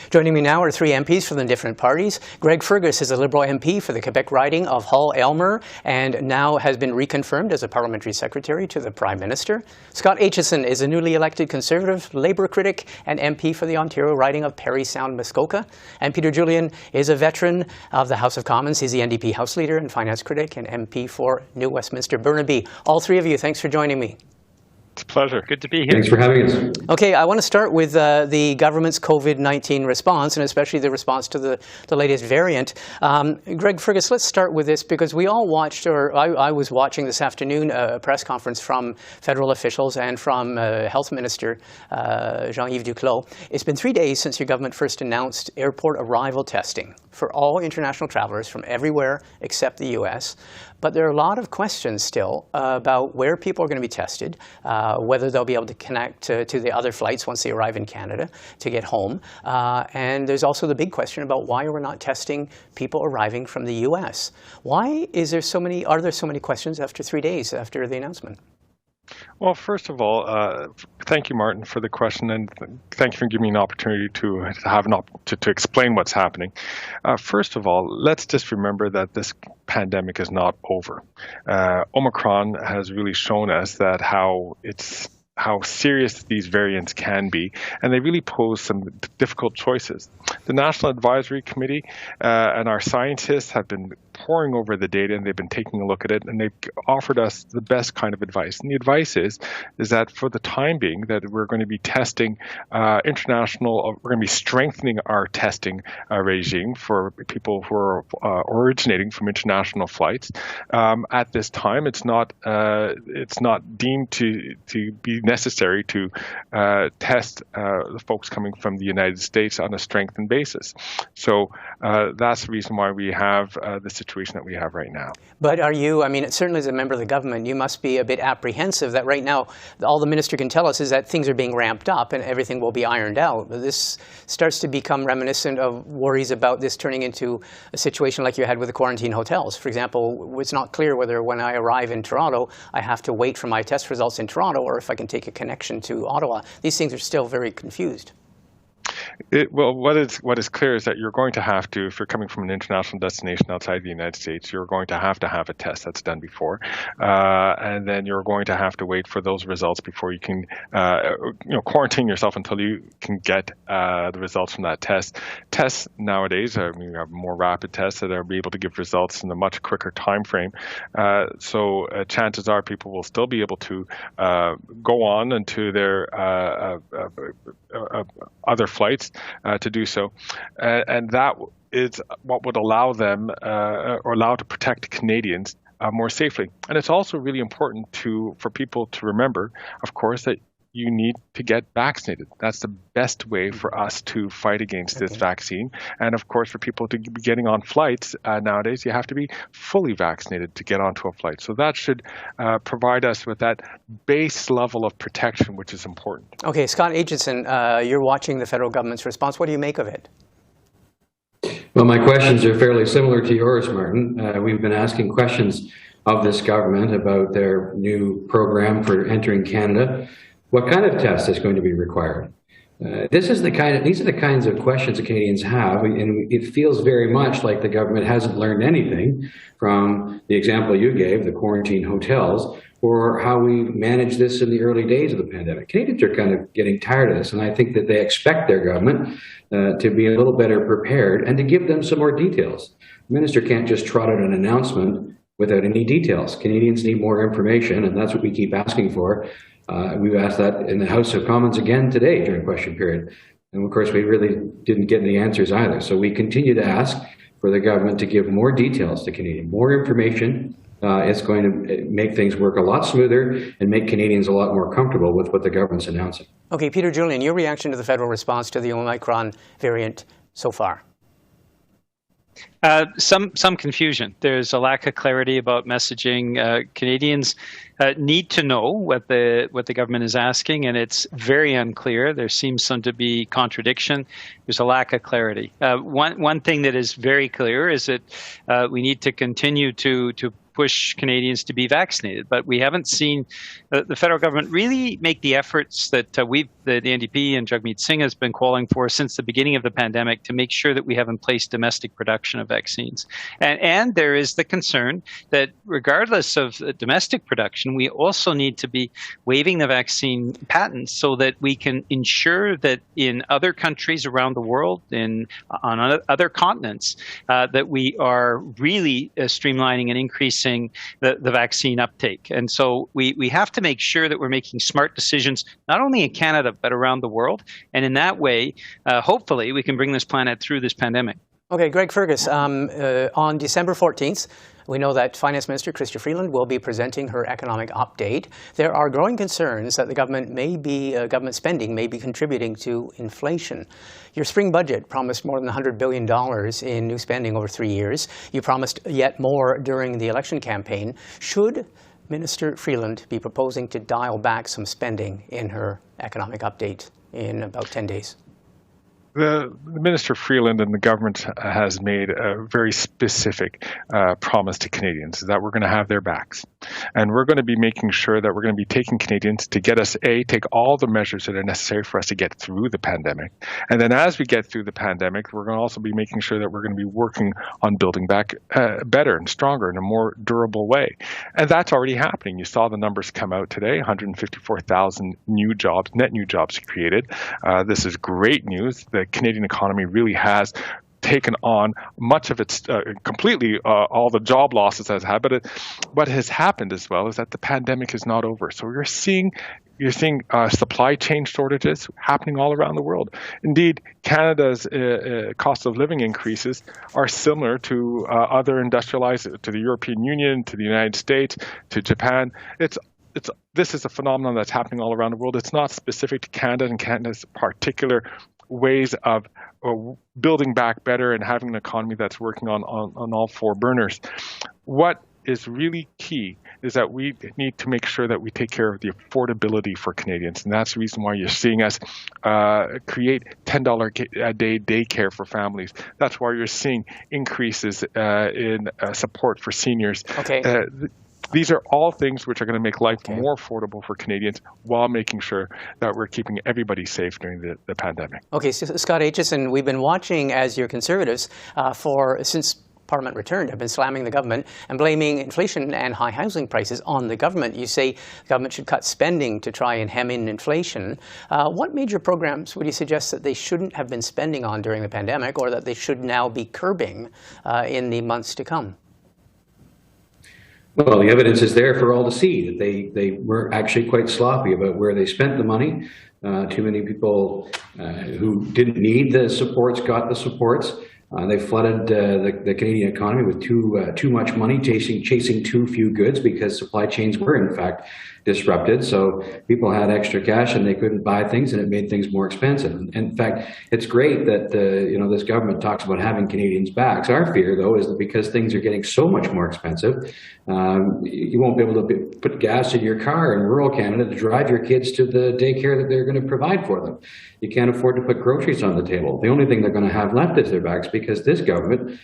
Joining me now are three MPs from the different parties. Greg Fergus is a Liberal MP for the Quebec riding of Hull-Aylmer and now has been reconfirmed as a Parliamentary Secretary to the Prime Minister. Scott Aitchison is a newly elected Conservative Labour critic and MP for the Ontario riding of Parry Sound-Muskoka. And Peter Julian is a veteran of the House of Commons. He's the NDP House Leader and Finance critic and MP for New Westminster Burnaby. All three of you, thanks for joining me. It's a pleasure. Good to be here. Thanks for having us. Okay, I want to start with the government's COVID-19 response, and especially the response to the latest variant. Greg Fergus, let's start with this because we all watched, or I was watching this afternoon, a press conference from federal officials and from Health Minister Jean-Yves Duclos. It's been 3 days since your government first announced airport arrival testing for all international travelers from everywhere except the U.S., but there are a lot of questions still about where people are going to be tested, whether they'll be able to connect to the other flights once they arrive in Canada to get home. And there's also the big question about why we're not testing people arriving from the U.S. Why is there are there so many questions after 3 days after the announcement? Well, first of all, thank you, Martin, for the question, and thank you for giving me an opportunity to explain what's happening. First of all, let's just remember that this pandemic is not over. Omicron has really shown us that how serious these variants can be, and they really pose some difficult choices. The National Advisory Committee and our scientists have been poring over the data, and they've been taking a look at it, and they've offered us the best kind of advice. And the advice is that for the time being, that we're going to be testing we're going to be strengthening our testing regime for people who are originating from international flights. At this time, it's not deemed to be necessary to test the folks coming from the United States on a strengthened basis. So that's the reason why we have the situation that we have right now. But are you, certainly as a member of the government, you must be a bit apprehensive that right now all the minister can tell us is that things are being ramped up and everything will be ironed out. But this starts to become reminiscent of worries about this turning into a situation like you had with the quarantine hotels. For example, it's not clear whether when I arrive in Toronto, I have to wait for my test results in Toronto or if I can take a connection to Ottawa. These things are still very confused. What is clear is that you're going to have to, if you're coming from an international destination outside the United States, you're going to have a test that's done before, and then you're going to have to wait for those results before you can, quarantine yourself until you can get the results from that test. Tests nowadays, we have more rapid tests that are able to give results in a much quicker time frame. So chances are people will still be able to go on into their other flights to do so, and that is what would allow them or allow to protect Canadians more safely. And it's also really important for people to remember, of course, that you need to get vaccinated. That's the best way for us to fight against this vaccine. And of course, for people to be getting on flights nowadays, you have to be fully vaccinated to get onto a flight. So that should provide us with that base level of protection, which is important. Okay, Scott Aitchison, you're watching the federal government's response. What do you make of it? Well, my questions are fairly similar to yours, Martin. We've been asking questions of this government about their new program for entering Canada. What kind of test is going to be required? These are the kinds of questions that Canadians have, and it feels very much like the government hasn't learned anything from the example you gave, the quarantine hotels, or how we managed this in the early days of the pandemic. Canadians are kind of getting tired of this, and I think that they expect their government to be a little better prepared and to give them some more details. The minister can't just trot out an announcement without any details. Canadians need more information, and that's what we keep asking for. We've asked that in the House of Commons again today during question period. And of course, we really didn't get any answers either. So we continue to ask for the government to give more details to Canadians, more information. It's going to make things work a lot smoother and make Canadians a lot more comfortable with what the government's announcing. Okay, Peter Julian, your reaction to the federal response to the Omicron variant so far? Some confusion. There's a lack of clarity about messaging. Canadians need to know what the government is asking, and it's very unclear. There seems to be contradiction. There's a lack of clarity. One thing that is very clear is that we need to continue to push Canadians to be vaccinated. But we haven't seen the federal government really make the efforts that the NDP and Jagmeet Singh has been calling for since the beginning of the pandemic to make sure that we have in place domestic production of vaccines. And there is the concern that regardless of domestic production, we also need to be waiving the vaccine patents so that we can ensure that in other countries around the world, on other continents, that we are really streamlining and increasing the vaccine uptake. And so we have to make sure that we're making smart decisions, not only in Canada, but around the world. And in that way, hopefully, we can bring this planet through this pandemic. Okay, Greg Fergus, on December 14th, we know that Finance Minister Chrystia Freeland will be presenting her economic update. There are growing concerns that the government spending may be contributing to inflation. Your spring budget promised more than $100 billion in new spending over 3 years. You promised yet more during the election campaign. Should Minister Freeland be proposing to dial back some spending in her economic update in about 10 days? The Minister Freeland and the government has made a very specific promise to Canadians that we're going to have their backs. And we're going to be making sure that we're going to be taking Canadians to get us, take all the measures that are necessary for us to get through the pandemic. And then as we get through the pandemic, we're going to also be making sure that we're going to be working on building back better and stronger in a more durable way. And that's already happening. You saw the numbers come out today, 154,000 new jobs, net new jobs created. This is great news. The Canadian economy really has taken on much of its completely all the job losses has had, but what has happened as well is that the pandemic is not over. So you're seeing supply chain shortages happening all around the world. Indeed, Canada's cost of living increases are similar to other industrialized, to the European Union, to the United States, to Japan. This is a phenomenon that's happening all around the world. It's not specific to Canada and Canada's particular ways of building back better and having an economy that's working on all four burners. What is really key is that we need to make sure that we take care of the affordability for Canadians. And that's the reason why you're seeing us create $10 a day daycare for families. That's why you're seeing increases in support for seniors. Okay. These are all things which are going to make life more affordable for Canadians while making sure that we're keeping everybody safe during the pandemic. Okay, so Scott Aitchison, we've been watching as your Conservatives since Parliament returned have been slamming the government and blaming inflation and high housing prices on the government. You say the government should cut spending to try and hem in inflation. What major programs would you suggest that they shouldn't have been spending on during the pandemic or that they should now be curbing in the months to come? Well, the evidence is there for all to see that they were actually quite sloppy about where they spent the money. Too many people who didn't need the supports got the supports. They flooded the Canadian economy with too much money, chasing too few goods because supply chains were in fact disrupted. So people had extra cash and they couldn't buy things, and it made things more expensive. And in fact, it's great that this government talks about having Canadians' backs. Our fear, though, is that because things are getting so much more expensive, you won't be able to put gas in your car in rural Canada to drive your kids to the daycare that they're going to provide for them. You can't afford to put groceries on the table. The only thing they're going to have left is their backs, because this government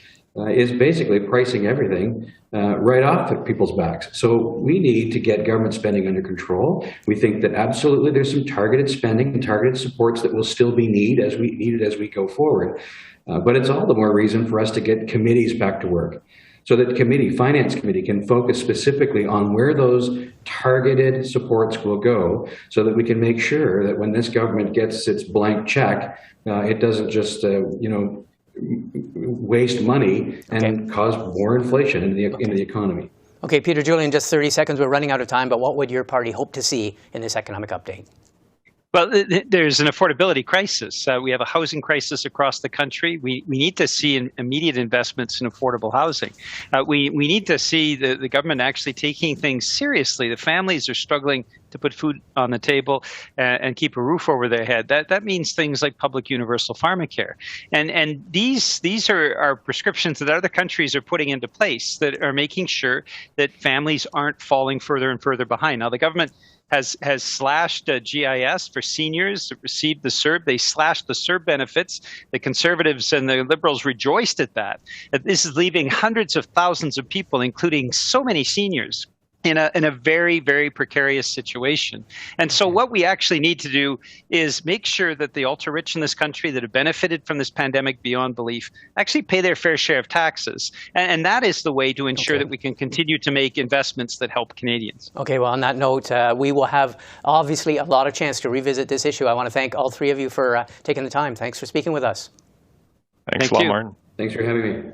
is basically pricing everything right off of people's backs. So we need to get government spending under control. We think that absolutely there's some targeted spending and targeted supports that will still be needed as we go forward. But it's all the more reason for us to get committees back to work, so that Finance Committee can focus specifically on where those targeted supports will go, so that we can make sure that when this government gets its blank check, it doesn't just waste money and cause more inflation into the economy. Okay, Peter Julian, just 30 seconds. We're running out of time, but what would your party hope to see in this economic update? Well, there's an affordability crisis. We have a housing crisis across the country. We need to see immediate investments in affordable housing. We need to see the government actually taking things seriously. The families are struggling to put food on the table and keep a roof over their head. That means things like public universal pharmacare. And these are prescriptions that other countries are putting into place that are making sure that families aren't falling further and further behind. Now, the government has slashed GIS for seniors that received the CERB. They slashed the CERB benefits. The Conservatives and the Liberals rejoiced at that. This is leaving hundreds of thousands of people, including so many seniors, in a very, very precarious situation. And so what we actually need to do is make sure that the ultra-rich in this country that have benefited from this pandemic beyond belief actually pay their fair share of taxes. And that is the way to ensure that we can continue to make investments that help Canadians. Okay, well, on that note, we will have obviously a lot of chance to revisit this issue. I want to thank all three of you for taking the time. Thanks for speaking with us. Thanks a lot, Martin. Thanks for having me.